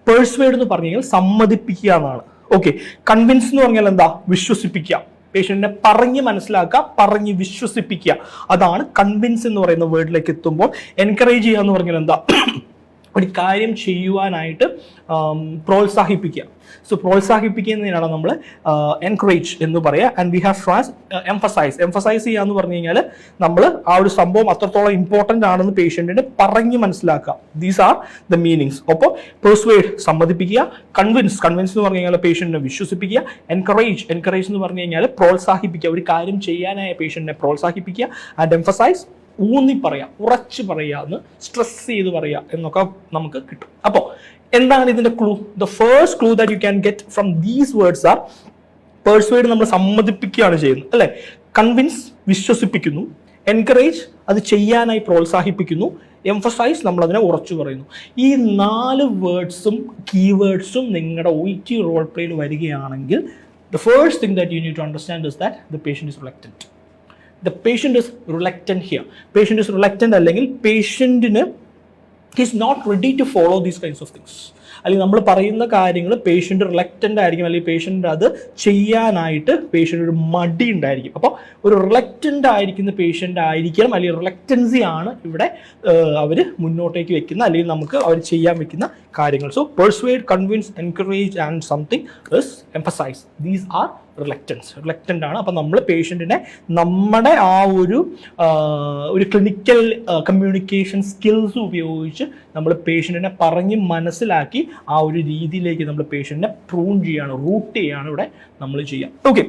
Persuade എന്ന് പറഞ്ഞു കഴിഞ്ഞാൽ സമ്മതിപ്പിക്കുക എന്നാണ്. ഓക്കെ, കൺവിൻസ് എന്ന് പറഞ്ഞാൽ എന്താ? വിശ്വസിപ്പിക്കുക. പേഷ്യന്റിനെ പറഞ്ഞ് മനസ്സിലാക്കുക, പറഞ്ഞ് വിശ്വസിപ്പിക്കുക. അതാണ് കൺവിൻസ് എന്ന് പറയുന്ന വേർഡിലേക്ക് എത്തുമ്പോൾ. എൻകറേജ് ചെയ്യുക എന്ന് പറഞ്ഞാൽ എന്താ? ഒരു കാര്യം ചെയ്യുവാനായിട്ട് പ്രോത്സാഹിപ്പിക്കുക. സോ പ്രോത്സാഹിപ്പിക്കുന്നതിനാണ് നമ്മൾ എൻകറേജ് എന്ന് പറയുക. And we have trans emphasise. Emphasise ചെയ്യുക എന്ന് പറഞ്ഞു കഴിഞ്ഞാൽ നമ്മൾ ആ ഒരു സംഭവം അത്രത്തോളം ഇമ്പോർട്ടൻ്റ് ആണെന്ന് പേഷ്യൻറ്റിന് പറഞ്ഞ് മനസ്സിലാക്കുക. These are the meanings. അപ്പോൾ പെർസ്വേഡ് സമ്മതിപ്പിക്കുക, കൺവിൻസ് എന്ന് പറഞ്ഞു കഴിഞ്ഞാൽ പേഷ്യൻറ്റിനെ വിശ്വസിപ്പിക്കുക, എൻകറേജ് എന്ന് പറഞ്ഞു കഴിഞ്ഞാൽ പ്രോത്സാഹിപ്പിക്കുക, ഒരു കാര്യം ചെയ്യാനായ പേഷ്യൻറ്റിനെ പ്രോത്സാഹിപ്പിക്കുക. ആൻഡ് എംഫസൈസ് ഊന്നി പറയുക, ഉറച്ച് പറയുക, എന്ന് സ്ട്രെസ് ചെയ്ത് പറയുക എന്നൊക്കെ നമുക്ക് കിട്ടും. അപ്പോൾ എന്താണ് ഇതിന്റെ clue? The first clue that you can get from these words are persuade നമ്മൾ സമ്മതിപ്പിക്കുകയാണ് ചെയ്യുന്നത് അല്ലേ, കൺവിൻസ് വിശ്വസിപ്പിക്കുന്നു, എൻകറേജ് അത് ചെയ്യാനായി പ്രോത്സാഹിപ്പിക്കുന്നു, എംഫസൈസ് നമ്മൾ അതിനെ ഉറച്ചു പറയുന്നു. ഈ 4 വേർഡ്സും കീവേഡ്സും നിങ്ങളുടെ OET റോൾ പ്ലേയിൽ വരികയാണെങ്കിൽ the first thing that you need to understand is that the patient is reluctant. The patient is reluctant here. Patient is reluctant അല്ലെങ്കിൽ പേഷ്യൻറ്റിന് he's not ready to follow these kinds of things. അല്ലെങ്കിൽ നമ്മൾ പറയുന്ന കാര്യങ്ങൾ patient reluctant ആയിരിക്കും, അല്ലെങ്കിൽ patient അത് ചെയ്യാനായിട്ട് patient ഒരു മടി ഉണ്ടായിരിക്കും. അപ്പോൾ ഒരു റിലക്റ്റൻ്റ് ആയിരിക്കുന്ന പേഷ്യൻ്റ് ആയിരിക്കണം, അല്ലെങ്കിൽ റിലക്റ്റൻസി ആണ് ഇവിടെ അവർ മുന്നോട്ടേക്ക് വെക്കുന്ന, അല്ലെങ്കിൽ നമുക്ക് അവർ ചെയ്യാൻ വെക്കുന്ന കാര്യങ്ങൾ. So persuade, convince, encourage and something is emphasise. These are reluctant ആണ്. അപ്പം നമ്മൾ പേഷ്യൻറ്റിനെ നമ്മുടെ ആ ഒരു ക്ലിനിക്കൽ കമ്മ്യൂണിക്കേഷൻ സ്കിൽസ് ഉപയോഗിച്ച് നമ്മൾ പേഷ്യൻറ്റിനെ പറഞ്ഞ് മനസ്സിലാക്കി ആ ഒരു രീതിയിലേക്ക് നമ്മൾ പേഷ്യൻറ്റിനെ പ്രൂൺ ചെയ്യാണ്, റൂട്ട് ചെയ്യാണ് ഇവിടെ നമ്മൾ ചെയ്യുക. Okay,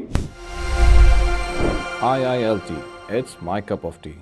IILT, it's my cup of tea.